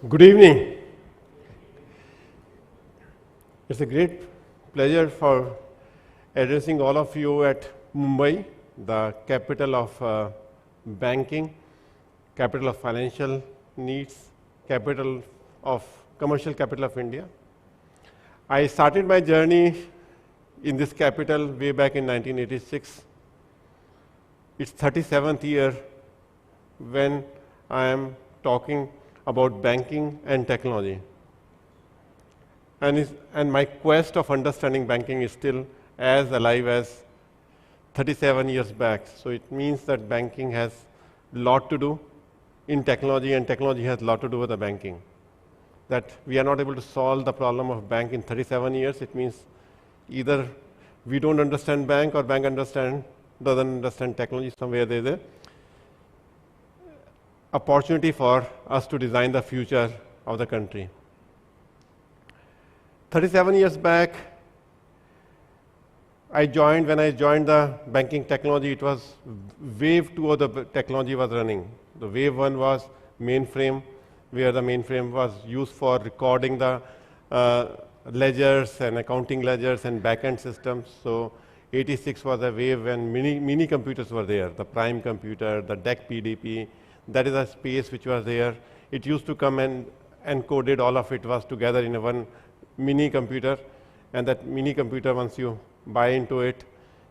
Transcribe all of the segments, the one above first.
Good evening. It's a great pleasure for addressing all of you at Mumbai, the capital of banking, capital of financial needs, capital of commercial capital of India. I started my journey in this capital way back in 1986. It's 37th year when I am talking about banking and technology. And my quest of understanding banking is still as alive as 37 years back. So it means that banking has a lot to do in technology, and technology has a lot to do with the banking. That we are not able to solve the problem of bank in 37 years, it means either we don't understand bank or bank doesn't understand technology. Somewhere there's a opportunity for us to design the future of the country. 37 years back, when I joined the banking technology, it was wave 2 of the technology was running. The wave 1 was mainframe, where the mainframe was used for recording the ledgers and accounting ledgers and backend systems. So 86 was a wave when mini computers were there, the prime computer, the DEC PDP. That is a space which was there. It used to come and encoded all of it was together in one mini computer. And that mini computer, once you buy into it,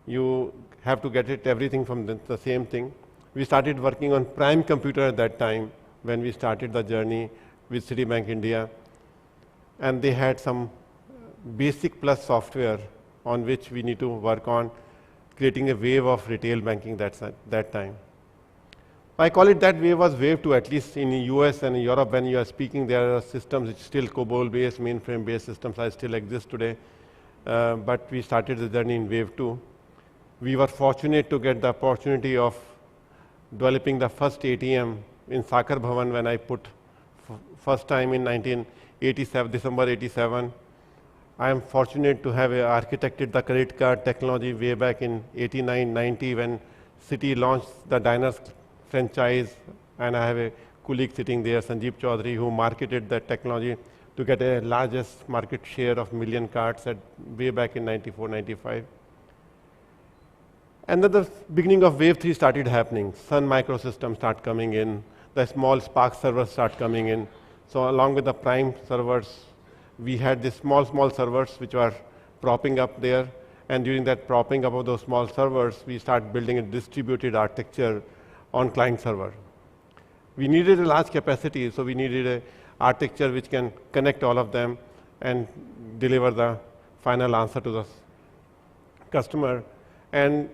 you have to get it everything from the same thing. We started working on prime computer at that time when we started the journey with Citibank India. And they had some basic plus software on which we need to work on creating a wave of retail banking that time. I call it that wave was wave 2, at least in the US and in Europe when you are speaking, there are systems which still COBOL-based, mainframe-based systems that still exist today. But we started the journey in wave 2. We were fortunate to get the opportunity of developing the first ATM in Sakar Bhavan when I put first time in 1987, December 87. I am fortunate to have architected the credit card technology way back in 89, 90 when Citi launched the Diners franchise, and I have a colleague sitting there, Sanjeev Chaudhary, who marketed that technology to get a largest market share of million cards way back in 94, 95. And then the beginning of wave 3 started happening. Sun Microsystems start coming in, the small Spark servers start coming in. So along with the prime servers, we had these small servers which were propping up there. And during that propping up of those small servers, we start building a distributed architecture on client server. We needed a large capacity, so we needed an architecture which can connect all of them and deliver the final answer to the customer. And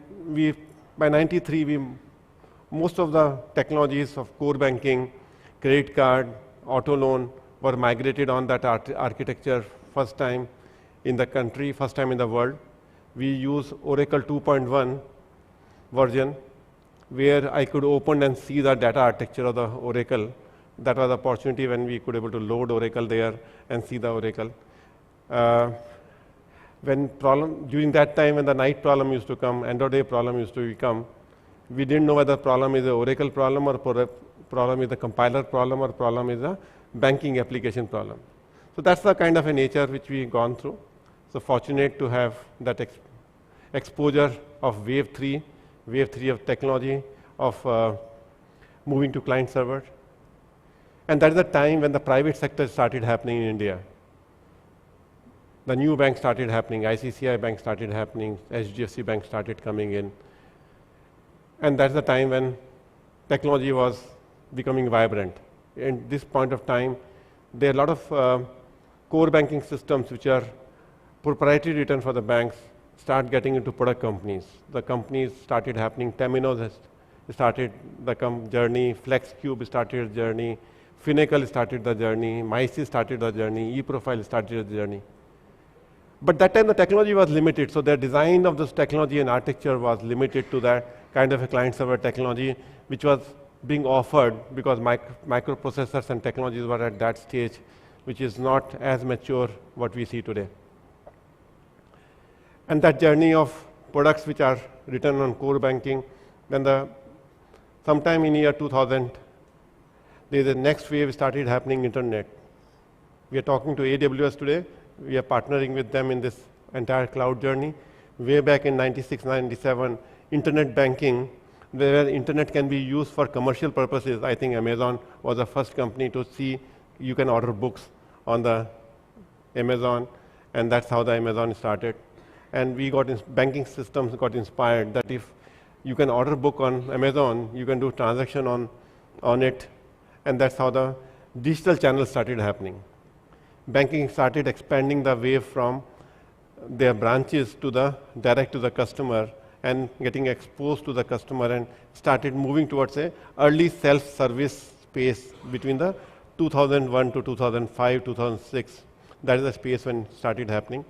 by 93, most of the technologies of core banking, credit card, auto loan were migrated on that architecture first time in the country, first time in the world. We use Oracle 2.1 version, where I could open and see the data architecture of the Oracle. That was the opportunity when we could able to load Oracle there and see the Oracle. During that time when the night problem used to come, end of day problem used to come, we didn't know whether the problem is an Oracle problem or problem is a compiler problem or problem is a banking application problem. So that's the kind of a nature which we've gone through. So fortunate to have that exposure of wave 3 of technology, of moving to client server. And that is the time when the private sector started happening in India. The new banks started happening, ICICI Bank started happening, HDFC Bank started coming in. And that's the time when technology was becoming vibrant. In this point of time, there are a lot of core banking systems which are proprietary written for the banks start getting into product companies. The companies started happening. Temenos has started the journey. FlexCube started the journey. Finacle started the journey. MyC started the journey. eProfile started the journey. But that time the technology was limited, so the design of this technology and architecture was limited to that kind of a client-server technology, which was being offered because microprocessors and technologies were at that stage, which is not as mature what we see today. And that journey of products which are written on core banking, then sometime in year 2000, the next wave started happening, internet. We are talking to AWS today. We are partnering with them in this entire cloud journey. Way back in 96, 97, internet banking, where internet can be used for commercial purposes. I think Amazon was the first company to see you can order books on the Amazon, and that's how the Amazon started. And we got banking systems got inspired that if you can order book on Amazon, you can do transaction on it, and that's how the digital channels started happening. Banking started expanding the wave from their branches to the direct to the customer and getting exposed to the customer, and started moving towards a early self-service space between the 2001 to 2005, 2006. That is the space when it started happening.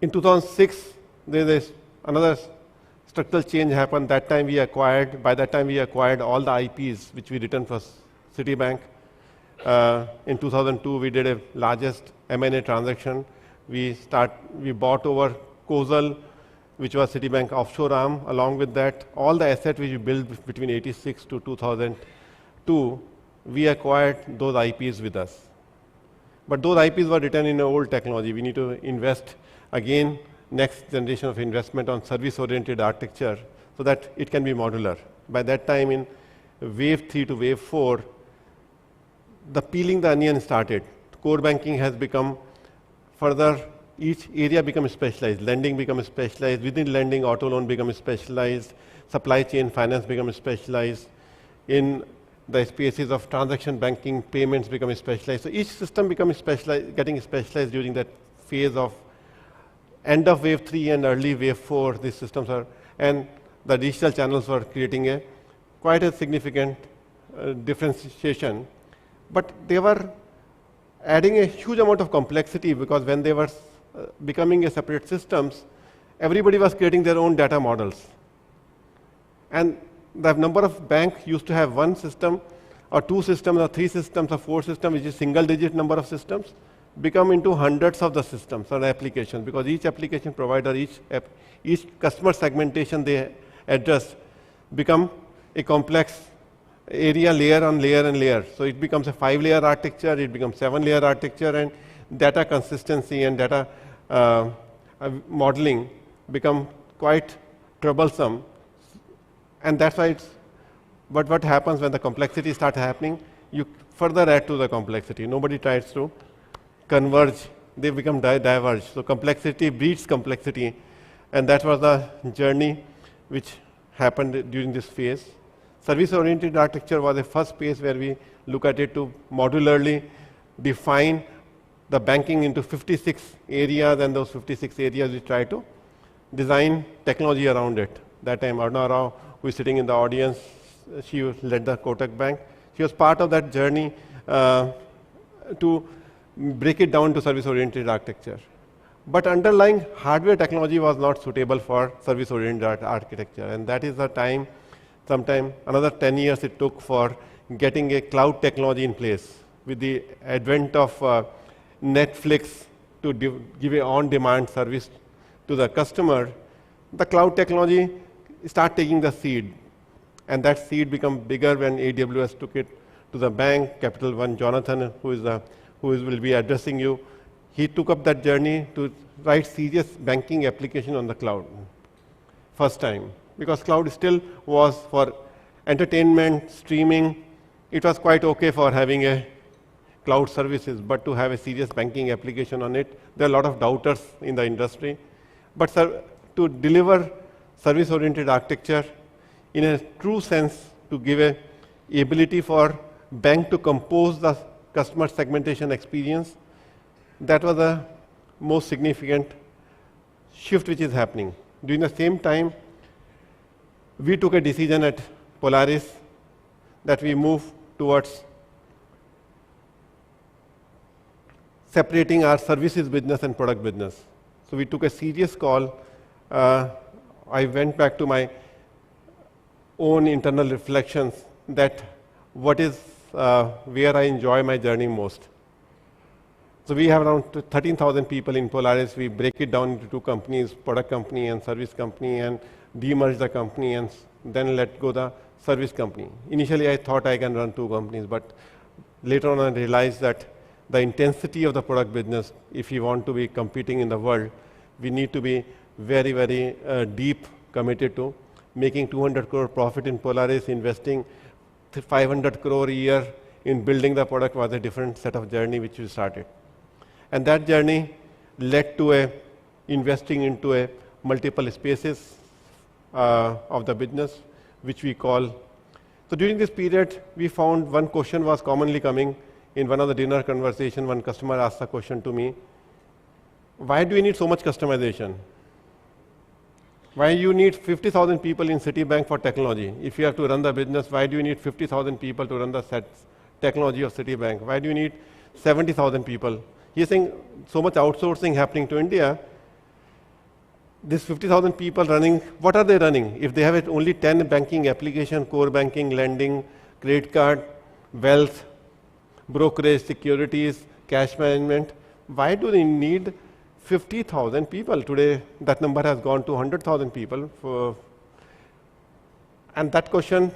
In 2006, there is another structural change happened. By that time we acquired all the IPs which we written for Citibank. In 2002, we did a largest M&A transaction. We bought over Kozal, which was Citibank offshore arm. Along with that, all the assets which we built between 86 to 2002, we acquired those IPs with us. But those IPs were written in old technology. We need to invest again, next generation of investment on service-oriented architecture so that it can be modular. By that time, in wave 3 to wave 4, the peeling the onion started. Core banking has become further, each area becomes specialized. Lending becomes specialized. Within lending, auto loan becomes specialized. Supply chain finance becomes specialized. In the spaces of transaction banking, payments become specialized. So each system becomes specialized, getting specialized during that phase of end of wave 3 and early wave 4. These systems are, and the digital channels were creating quite a significant differentiation. But they were adding a huge amount of complexity, because when they were becoming a separate systems, everybody was creating their own data models. And the number of banks used to have one system, or two systems, or three systems, or four systems, which is single-digit number of systems, become into hundreds of the systems or applications, because each application provider, each customer segmentation they address become a complex area, layer on layer and layer. So it becomes a 5-layer architecture, it becomes 7-layer architecture, and data consistency and data modeling become quite troublesome. And that's why but what happens when the complexity starts happening, you further add to the complexity. Nobody tries to converge, they become diverge. So complexity breeds complexity, and that was the journey which happened during this phase. Service-oriented architecture was the first space where we look at it to modularly define the banking into 56 areas, and those 56 areas we try to design technology around it. That time, Arun, who is sitting in the audience, she led the Kotak Bank. She was part of that journey to break it down to service-oriented architecture. But underlying hardware technology was not suitable for service-oriented architecture, and that is the time, sometime another 10 years it took for getting a cloud technology in place. With the advent of Netflix to give an on-demand service to the customer, the cloud technology start taking the seed, and that seed become bigger when AWS took it to the bank. Capital One, Jonathan, who will be addressing you, he took up that journey to write serious banking application on the cloud. First time, because cloud still was for entertainment, streaming. It was quite okay for having a cloud services, but to have a serious banking application on it, there are a lot of doubters in the industry. But to deliver service-oriented architecture in a true sense, to give a ability for bank to compose the customer segmentation experience, that was the most significant shift which is happening. During the same time, we took a decision at Polaris that we move towards separating our services business and product business. So we took a serious call. I went back to my own internal reflections that what is where I enjoy my journey most. So we have around 13,000 people in Polaris. We break it down into two companies, product company and service company, and demerge the company and then let go the service company. Initially, I thought I can run two companies, but later on I realized that the intensity of the product business, if you want to be competing in the world, we need to be very, very deep committed to making 200 crore profit in Polaris, investing 500 crore a year in building the product was a different set of journey which we started. And that journey led to investing into a multiple spaces of the business, which we call. So during this period, we found one question was commonly coming in one of the dinner conversation. One customer asked a question to me, why do you need so much customization? Why you need 50,000 people in Citibank for technology? If you have to run the business, why do you need 50,000 people to run the technology of Citibank? Why do you need 70,000 people? He's saying so much outsourcing happening to India. This 50,000 people running, what are they running? If they have only 10 banking application, core banking, lending, credit card, wealth, brokerage, securities, cash management, why do they need 50,000 people? Today, that number has gone to 100,000 people. And that question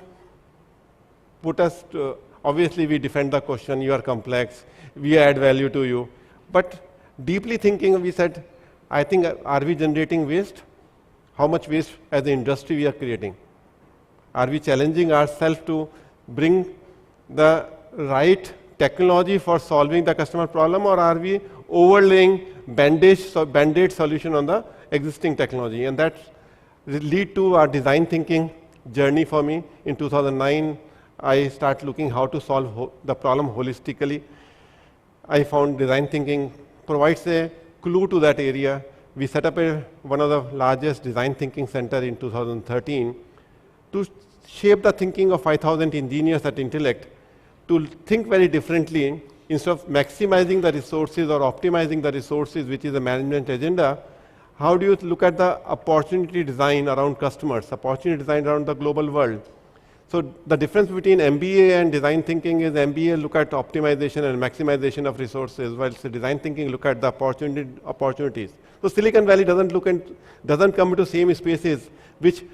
put us to, obviously we defend the question, you are complex, we add value to you. But deeply thinking, we said, I think, are we generating waste? How much waste as an industry we are creating? Are we challenging ourselves to bring the right technology for solving the customer problem, or are we overlaying band-aid solution on the existing technology? And that lead to our design thinking journey for me. In 2009, I started looking how to solve the problem holistically. I found design thinking provides a clue to that area. We set up one of the largest design thinking center in 2013 to shape the thinking of 5,000 engineers at Intellect to think very differently. Instead of maximizing the resources or optimizing the resources, which is a management agenda, how do you look at the opportunity design around customers, opportunity design around the global world? So the difference between MBA and design thinking is MBA look at optimization and maximization of resources, while design thinking look at the opportunities. So Silicon Valley doesn't come into same spaces which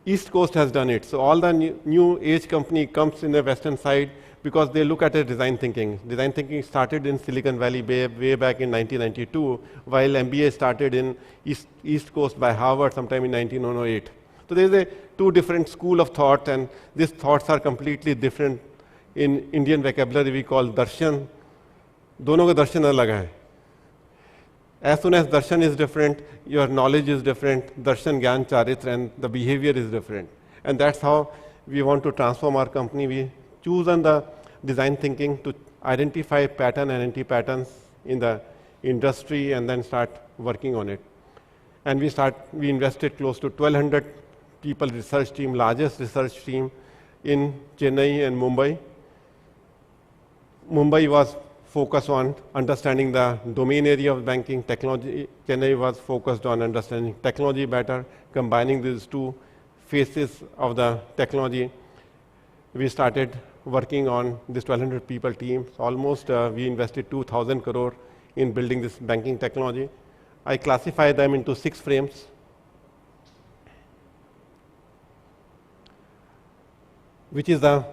East Coast has done it. So all the new age company comes in the western side because they look at a design thinking. Design thinking started in Silicon Valley way back in 1992, while MBA started in East Coast by Harvard sometime in 1908. So there is two different school of thought, and these thoughts are completely different. In Indian vocabulary, we call darshan. दोनों का दर्शन अलग है. As soon as darshan is different, your knowledge is different. Darshan, Gyan, Charitra, and the behavior is different. And that's how we want to transform our company. We choose on the design thinking to identify pattern and anti-patterns in the industry and then start working on it. And we invested close to 1,200 people research team, largest research team in Chennai and Mumbai. Mumbai was focused on understanding the domain area of banking technology. Chennai was focused on understanding technology better, combining these two phases of the technology. We started working on this 1,200 people team. So almost we invested 2,000 crore in building this banking technology. I classify them into 6 frames. Which is the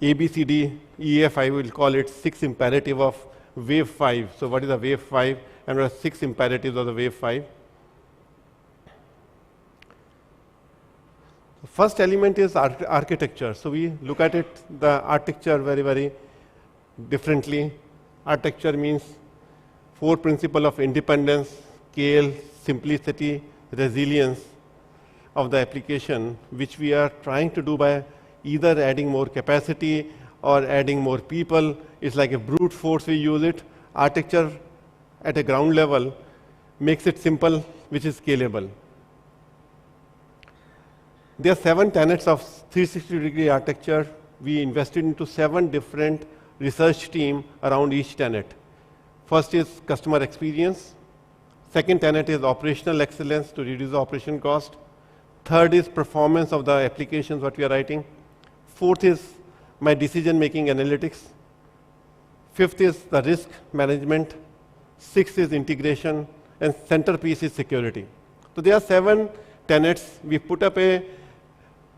ABCDEF, I will call it 6 imperative of wave 5. So what is the wave 5? And what are 6 imperatives of the wave 5? The first element is architecture. So we look at it, the architecture very, very differently. Architecture means 4 principles of independence, scale, simplicity, resilience of the application, which we are trying to do by either adding more capacity or adding more people. It's like a brute force we use it. Architecture at a ground level makes it simple, which is scalable. There are 7 tenets of 360-degree architecture. We invested into 7 different research teams around each tenet. First is customer experience. Second tenet is operational excellence to reduce the operation cost. Third is performance of the applications what we are writing. Fourth is my decision-making analytics. Fifth is the risk management. Sixth is integration. And centerpiece is security. So there are 7 tenets. We put up a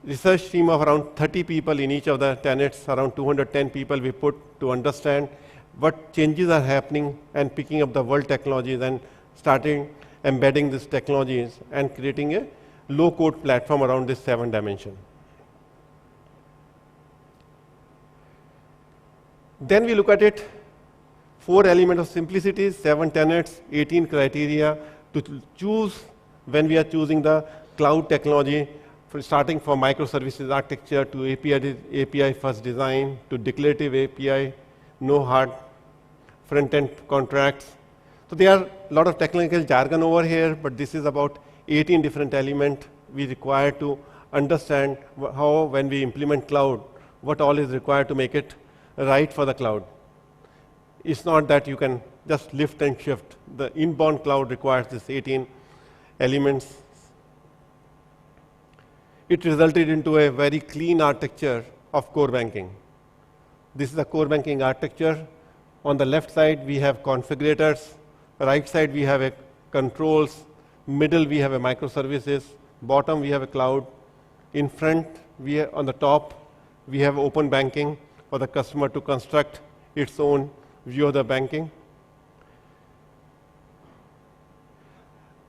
research team of around 30 people in each of the tenets, around 210 people we put to understand what changes are happening and picking up the world technologies and starting embedding these technologies and creating a low-code platform around this 7 dimension. Then we look at it, 4 elements of simplicity, 7 tenets, 18 criteria to choose when we are choosing the cloud technology, starting from microservices architecture to API first design to declarative API, no hard front-end contracts. So there are a lot of technical jargon over here, but this is about 18 different elements we require to understand how, when we implement cloud, what all is required to make it right for the cloud. It's not that you can just lift and shift. The inbound cloud requires this 18 elements. It resulted into a very clean architecture of core banking. This is the core banking architecture. On the left side, we have configurators. Right side, we have a controls. Middle, we have a microservices. Bottom, we have a cloud. In front, on the top, we have open banking for the customer to construct its own view of the banking.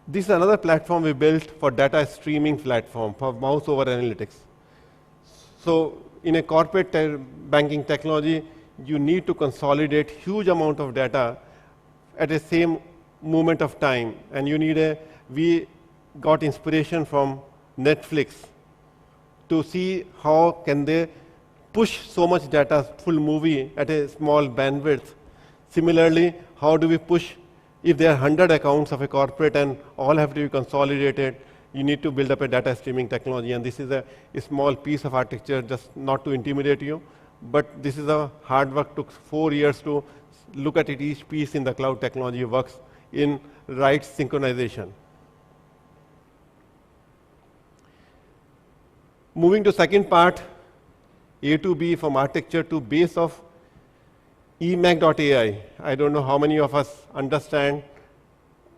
This is another platform we built for data streaming platform for mouse over analytics. So in a corporate banking technology, you need to consolidate huge amount of data at the same moment of time. And we got inspiration from Netflix to see how can they push so much data, full movie at a small bandwidth. Similarly, how do we push, if there are 100 accounts of a corporate and all have to be consolidated, you need to build up a data streaming technology. And this is a small piece of architecture, just not to intimidate you, but this is a hard work, took 4 years to look at it. Each piece in the cloud technology works in right synchronization. Moving to second part, A to B from architecture to base of eMACH.ai. I don't know how many of us understand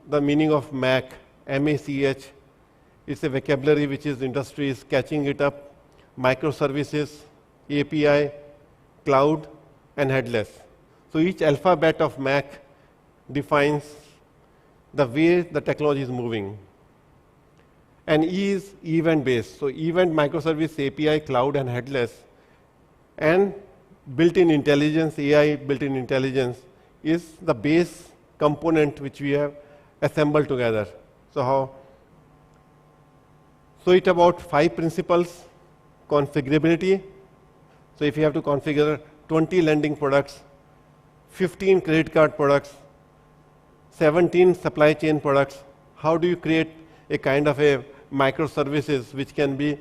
the meaning of MACH, M-A-C-H. It's a vocabulary which is industry is catching it up. Microservices, API, cloud, and headless. So each alphabet of MACH defines the way the technology is moving. And E is event-based. So event, microservice, API, cloud, and headless. And built-in intelligence, AI built-in intelligence, is the base component which we have assembled together. So it's about 5 principles. Configurability. So if you have to configure 20 lending products, 15 credit card products, 17 supply chain products, how do you create a kind of a microservices which can be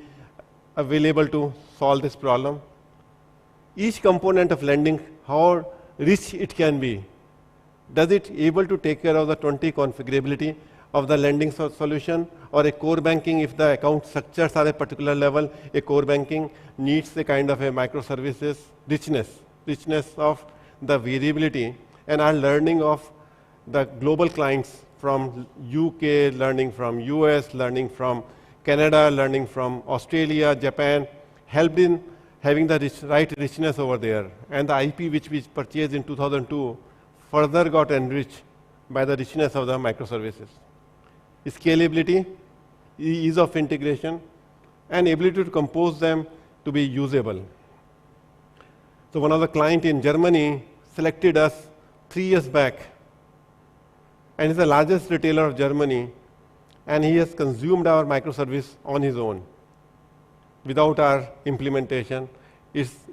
available to solve this problem? Each component of lending, how rich it can be. Does it able to take care of the 20 configurability of the lending solution, or a core banking, if the account structures are a particular level, a core banking needs a kind of a microservices richness of the variability, and our learning of the global clients from UK, learning from US, learning from Canada, learning from Australia, Japan, helped in having the right richness over there. And the IP which we purchased in 2002 further got enriched by the richness of the microservices. Scalability, ease of integration, and ability to compose them to be usable. So one of the clients in Germany selected us 3 years back, and is the largest retailer of Germany, and he has consumed our microservice on his own without our implementation.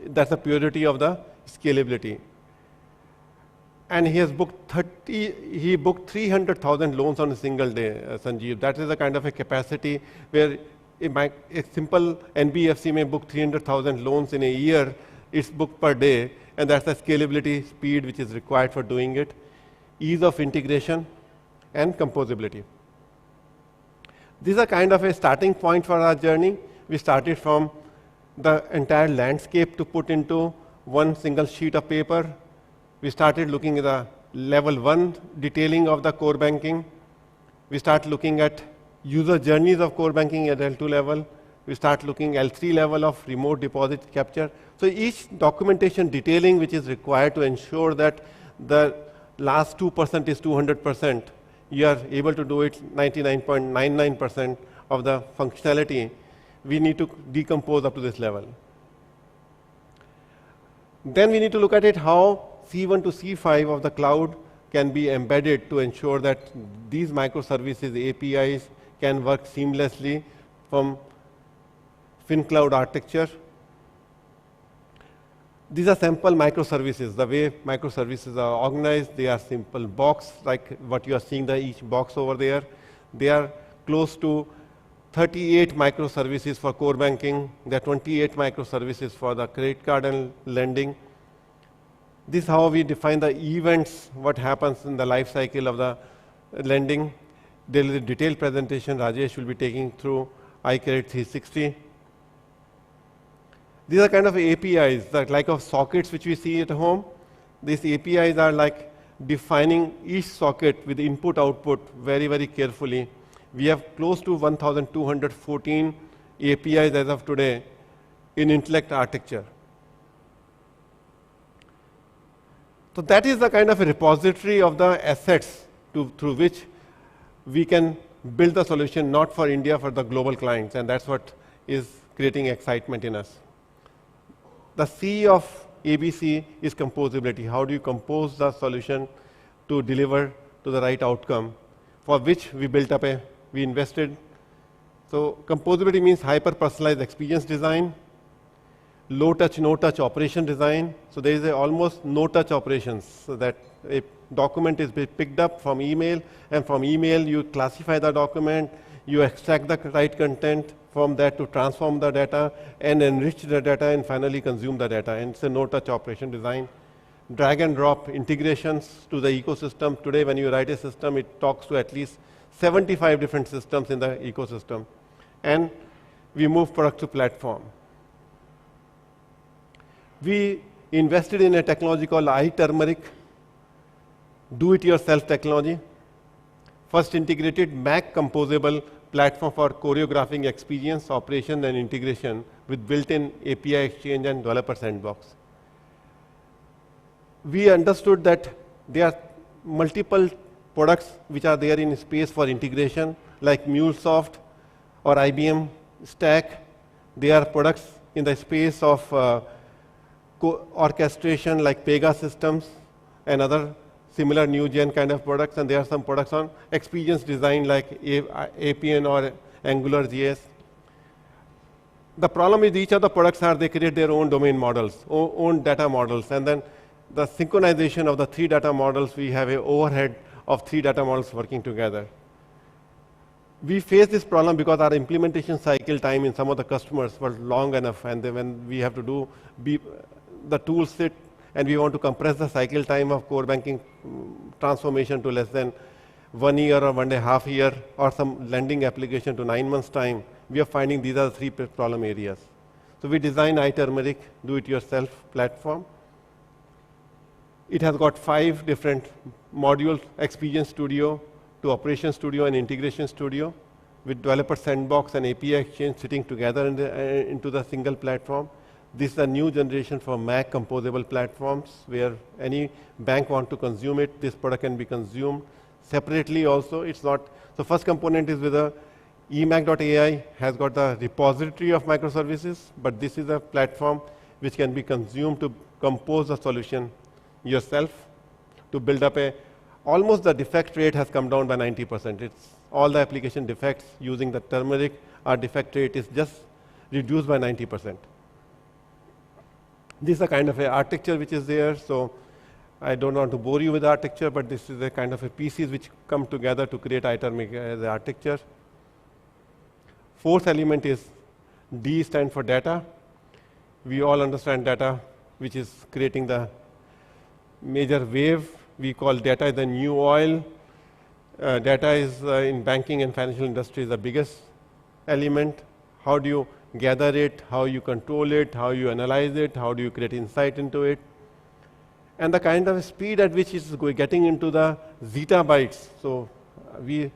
That's the purity of the scalability. And he has booked 300,000 loans on a single day, Sanjeev. That is the kind of a capacity where a simple NBFC may book 300,000 loans in a year. It's booked per day, and that's the scalability speed which is required for doing it. Ease of integration and composability. This is a kind of a starting point for our journey. We started from the entire landscape to put into one single sheet of paper. We started looking at the level 1 detailing of the core banking. We start looking at user journeys of core banking at L2 level. We start looking L3 level of remote deposit capture. So each documentation detailing which is required to ensure that the last 2% is 200%, you are able to do it 99.99% of the functionality, we need to decompose up to this level. Then we need to look at it how C1 to C5 of the cloud can be embedded to ensure that these microservices, APIs, can work seamlessly from FinCloud architecture. These are sample microservices. The way microservices are organized, they are simple box, like what you are seeing, each box over there. They are close to 38 microservices for core banking. There are 28 microservices for the credit card and lending. This is how we define the events, what happens in the life cycle of the lending. There is a detailed presentation Rajesh will be taking through iCredit 360. These are kind of APIs, like of sockets which we see at home. These APIs are like defining each socket with input-output very, very carefully. We have close to 1,214 APIs as of today in Intellect architecture. So that is the kind of a repository of the assets through which we can build the solution, not for India, for the global clients, and that's what is creating excitement in us. The C of ABC is composability. How do you compose the solution to deliver to the right outcome, for which we built up we invested. So composability means hyper-personalized experience design, low-touch, no-touch operation design. So there is almost no-touch operations, so that a document is picked up from email, and from email you classify the document, you extract the right content from that to transform the data and enrich the data and finally consume the data. And it's a no-touch operation design. Drag and drop integrations to the ecosystem. Today when you write a system, it talks to at least 75 different systems in the ecosystem. And we move product to platform. We invested in a technology called iTurmeric, do-it-yourself technology. First integrated Mac composable platform for choreographing experience, operation, and integration with built-in API exchange and developer sandbox. We understood that there are multiple products which are there in space for integration, like MuleSoft or IBM Stack. They are products in the space of orchestration, like Pega systems and other similar new gen kind of products, and there are some products on experience design like APN or AngularJS. The problem is each of the products they create their own domain models, own data models, and then the synchronization of the 3 data models, we have an overhead of 3 data models working together. We face this problem because our implementation cycle time in some of the customers was long enough, and then when we have to do the tools sit, and we want to compress the cycle time of core banking transformation to less than 1 year or 1.5 years, or some lending application to 9 months time, we are finding these are the 3 problem areas. So we designed iTurmeric, do-it-yourself platform. It has got 5 different modules: Experience Studio to Operation Studio and Integration Studio, with developer sandbox and API exchange sitting together into the single platform. This is a new generation for Mac composable platforms, where any bank want to consume it, this product can be consumed separately also. It's not, the first component is with a eMACH.ai, has got the repository of microservices, but this is a platform which can be consumed to compose a solution yourself, to build up almost the defect rate has come down by 90%. It's all the application defects using the turmeric, our defect rate is just reduced by 90%. This is a kind of architecture which is there, so I don't want to bore you with the architecture, but this is a kind of pieces which come together to create iTurmeric as the architecture. 4th element is D stand for data. We all understand data, which is creating the major wave. We call data the new oil. Data is in banking and financial industry is the biggest element. How do you gather it, how you control it, how you analyze it, how do you create insight into it, and the kind of speed at which it's getting into the zettabytes. So we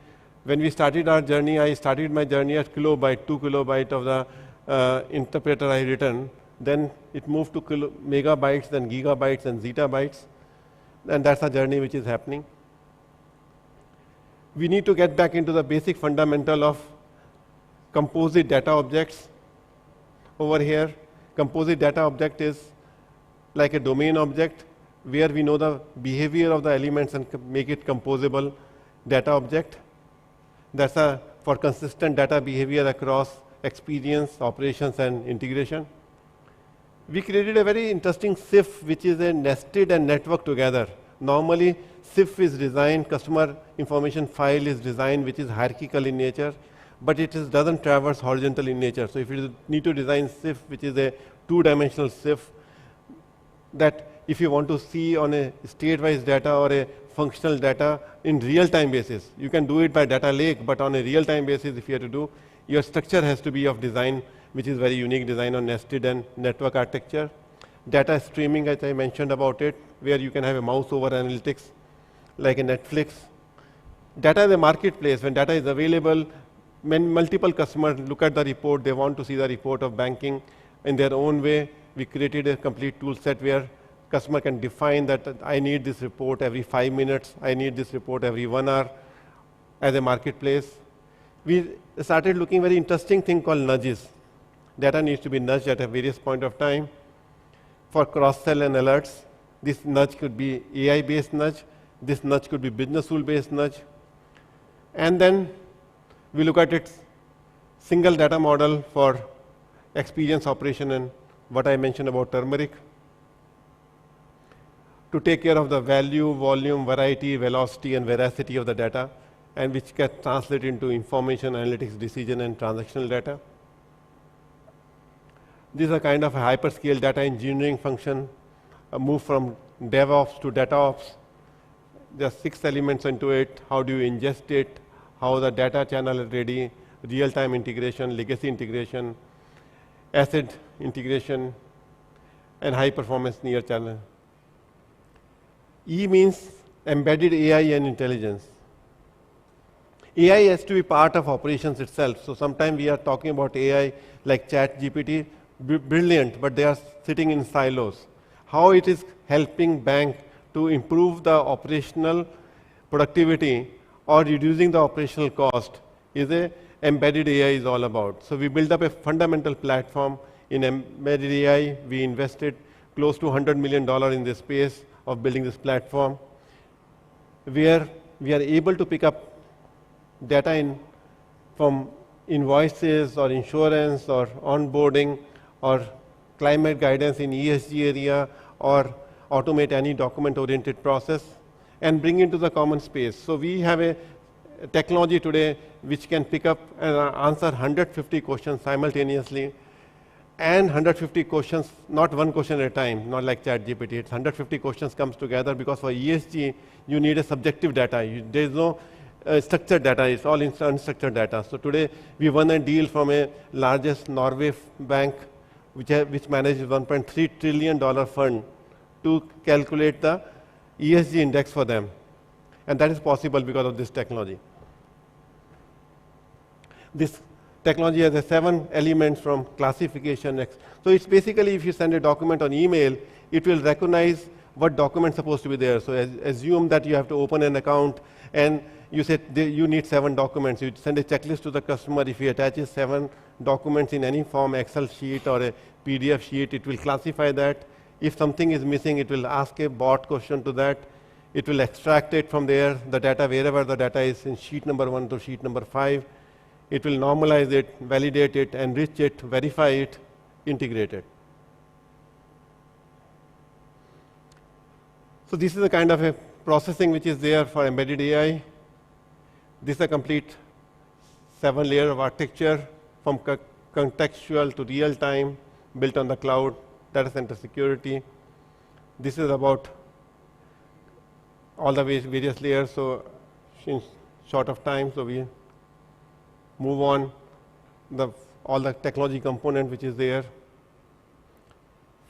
When we started our journey, I started my journey at kilobyte, 2 kilobyte of the interpreter I written. Then it moved to megabytes, then gigabytes, and zettabytes. And that's a journey which is happening. We need to get back into the basic fundamental of composite data objects. Over here, composite data object is like a domain object where we know the behavior of the elements and make it composable data object. That's for consistent data behavior across experience, operations, and integration. We created a very interesting SIF, which is a nested and networked together. Normally, SIF is designed, customer information file is designed, which is hierarchical in nature, but it doesn't traverse horizontal in nature. So if you need to design SIF, which is a two-dimensional SIF, that if you want to see on a state-wise data or a functional data in real-time basis, you can do it by data lake, but on a real-time basis, if you have to do, your structure has to be of design, which is very unique design on nested and network architecture. Data streaming, as I mentioned about it, where you can have a mouse over analytics, like a Netflix. Data is a marketplace. When data is available, multiple customers look at the report, they want to see the report of banking in their own way. We created a complete tool set where customer can define that I need this report every 5 minutes, I need this report every 1 hour as a marketplace. We started looking very interesting thing called nudges. Data needs to be nudged at a various point of time. For cross-sell and alerts, this nudge could be AI-based nudge, this nudge could be business rule-based nudge. And then we look at its single data model for experience operation and what I mentioned about turmeric, to take care of the value, volume, variety, velocity, and veracity of the data, and which can translate into information, analytics, decision, and transactional data. This is a kind of a hyperscale data engineering function, a move from DevOps to DataOps. There are 6 elements into it. How do you ingest it? How the data channel is ready? Real-time integration, legacy integration, asset integration, and high-performance near channel. E means embedded AI and intelligence. AI has to be part of operations itself. So sometimes we are talking about AI like ChatGPT, brilliant, but they are sitting in silos. How it is helping bank to improve the operational productivity or reducing the operational cost is a embedded AI is all about. So we built up a fundamental platform in embedded AI. We invested close to $100 million in this space of building this platform, where we are able to pick up data from invoices or insurance or onboarding or climate guidance in ESG area or automate any document-oriented process and bring into the common space. So we have a technology today which can pick up and answer 150 questions simultaneously, and 150 questions, not one question at a time, not like ChatGPT. It's 150 questions comes together because for ESG, you need a subjective data. There is no structured data. It's all unstructured data. So today, we won a deal from a largest Norway bank, which manages $1.3 trillion fund to calculate the ESG index for them. And that is possible because of this technology. This technology has 7 elements from classification. So it's basically, if you send a document on email, it will recognize what document is supposed to be there. So assume that you have to open an account and you said you need 7 documents. You send a checklist to the customer. If he attaches 7 documents in any form, Excel sheet or a PDF sheet, it will classify that. If something is missing, it will ask a bot question to that. It will extract it from there, the data, wherever the data is in sheet number 1 to sheet number 5. It will normalize it, validate it, enrich it, verify it, integrate it. So this is the kind of a processing which is there for embedded AI. This is a complete 7-layer of architecture from contextual to real time, built on the cloud, data center security. This is about all the various layers, so in short of time, so we move on, all the technology component which is there.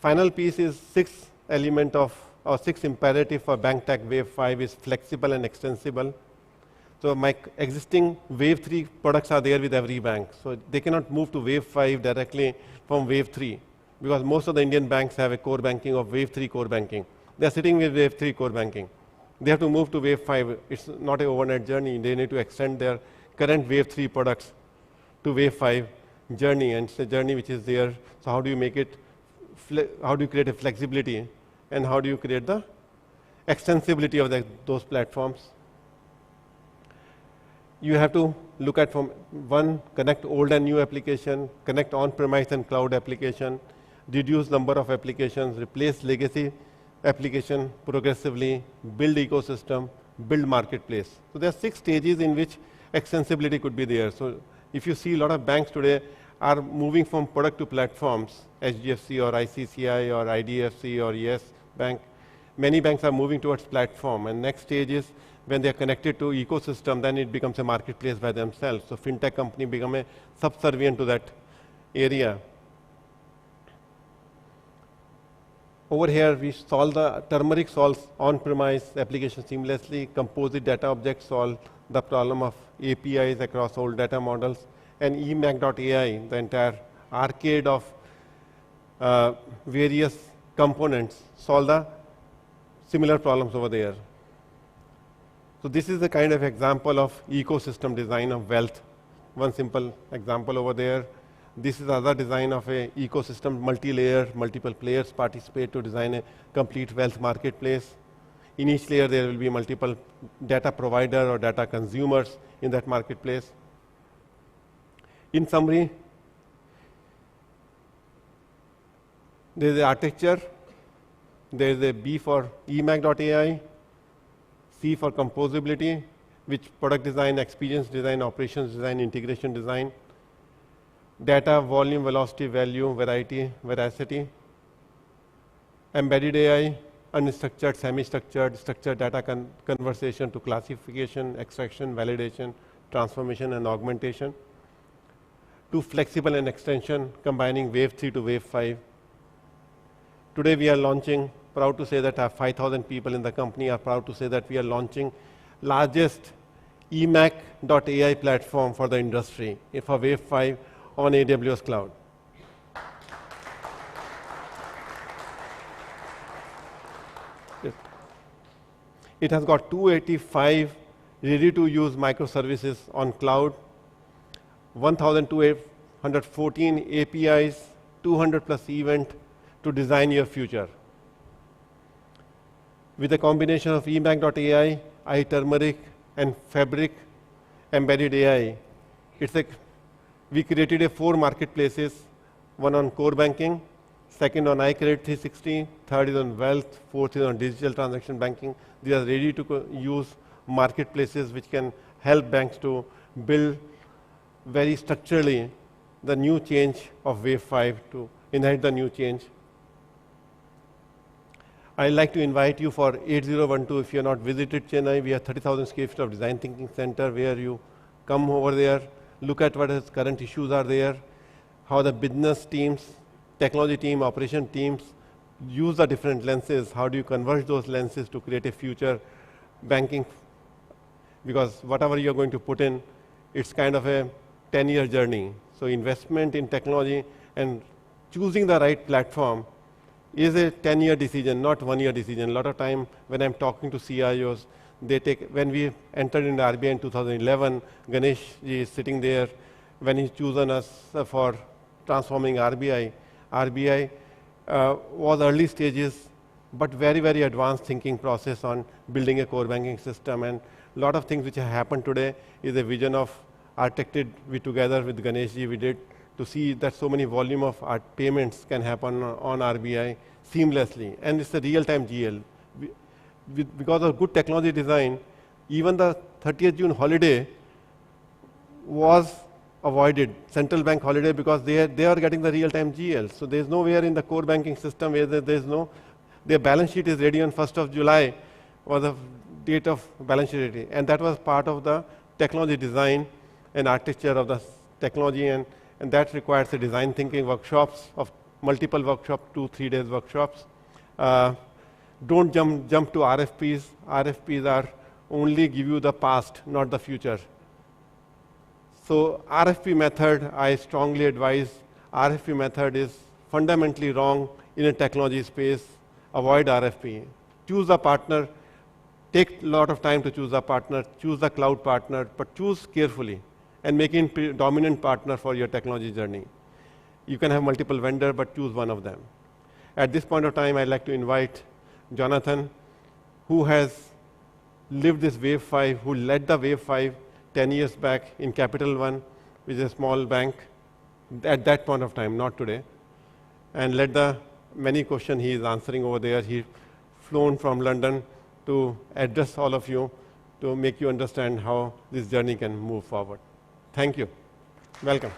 Final piece is 6 element of, or 6 imperative for BankTech Wave 5 is flexible and extensible. So my existing Wave 3 products are there with every bank. So they cannot move to Wave 5 directly from Wave 3 because most of the Indian banks have a core banking of Wave 3 core banking. They are sitting with Wave 3 core banking. They have to move to Wave 5. It's not an overnight journey. They need to extend their current Wave 3 products to Wave 5 journey, and it's a journey which is there. So how do you make it, how do you create a flexibility, and how do you create the extensibility of those platforms? You have to look at from one, connect old and new application, connect on-premise and cloud application, reduce number of applications, replace legacy application progressively, build ecosystem, build marketplace. So there are 6 stages in which extensibility could be there. So if you see a lot of banks today are moving from product to platforms, HDFC or ICCI or IDFC or Yes Bank, many banks are moving towards platform, and next stage is when they are connected to ecosystem, then it becomes a marketplace by themselves. So fintech company become a subservient to that area. Over here, we solve Turmeric solves on-premise application seamlessly. Composite data objects solve the problem of APIs across all data models. And eMACH.ai, the entire arcade of various components, solve the similar problems over there. So this is the kind of example of ecosystem design of wealth. One simple example over there. This is other design of a ecosystem, multi-layer, multiple players participate to design a complete wealth marketplace. In each layer, there will be multiple data provider or data consumers in that marketplace. In summary, there is the architecture. There is a B for eMACH.ai, C for composability, which product design, experience design, operations design, integration design, data, volume, velocity, value, variety, veracity, embedded AI, unstructured, semi-structured, structured data conversation to classification, extraction, validation, transformation, and augmentation, to flexible and extension, combining Wave 3 to Wave 5. Today we are launching, proud to say that our 5,000 people in the company are proud to say that we are launching largest eMACH.ai platform for the industry for Wave 5 on AWS cloud. It has got 285 ready-to-use microservices on cloud, 1,214 APIs, 200 plus events to design your future. With a combination of eMACH.ai, iTurmeric, and Fabric embedded AI, we created 4 marketplaces, one on core banking, second on iCredit 360, third is on wealth, fourth is on digital transaction banking. These are ready to use marketplaces which can help banks to build very structurally the new change of Wave 5 to inherit the new change. I'd like to invite you for 8012. If you have not visited Chennai, we have 30,000 square feet of design thinking center where you come over there, look at what its current issues are there, how the business teams, technology team, operation teams use the different lenses, how do you converge those lenses to create a future banking, because whatever you're going to put in, it's kind of a 10-year journey. So investment in technology and choosing the right platform is a 10-year decision, not 1-year decision. A lot of time when I'm talking to CIOs, when we entered in the RBI in 2011, Ganesh ji is sitting there. When he's chosen us for transforming RBI was early stages, but very, very advanced thinking process on building a core banking system. And a lot of things which have happened today is a vision of architected we together with Ganesh ji we did to see that so many volume of payments can happen on RBI seamlessly. And it's a real-time GL. Because of good technology design, even the 30th June holiday was avoided, central bank holiday, because they are getting the real-time GL. So there's nowhere in the core banking system where their balance sheet is ready on 1st of July was the date of balance sheet ready. And that was part of the technology design and architecture of the technology, and that requires the design thinking workshops of multiple workshops, 2-3 days workshops. Don't jump to RFPs. RFPs are only give you the past, not the future. So RFP method, I strongly advise, RFP method is fundamentally wrong in a technology space. Avoid RFP. Choose a partner. Take a lot of time to choose a partner. Choose the cloud partner, but choose carefully and make it a dominant partner for your technology journey. You can have multiple vendors, but choose one of them. At this point of time, I'd like to invite Jonathan, who has lived this Wave 5, who led the Wave 5 10 years back in Capital One, which is a small bank, at that point of time, not today, and led the many questions he is answering over there. He flown from London to address all of you to make you understand how this journey can move forward. Thank you. Welcome.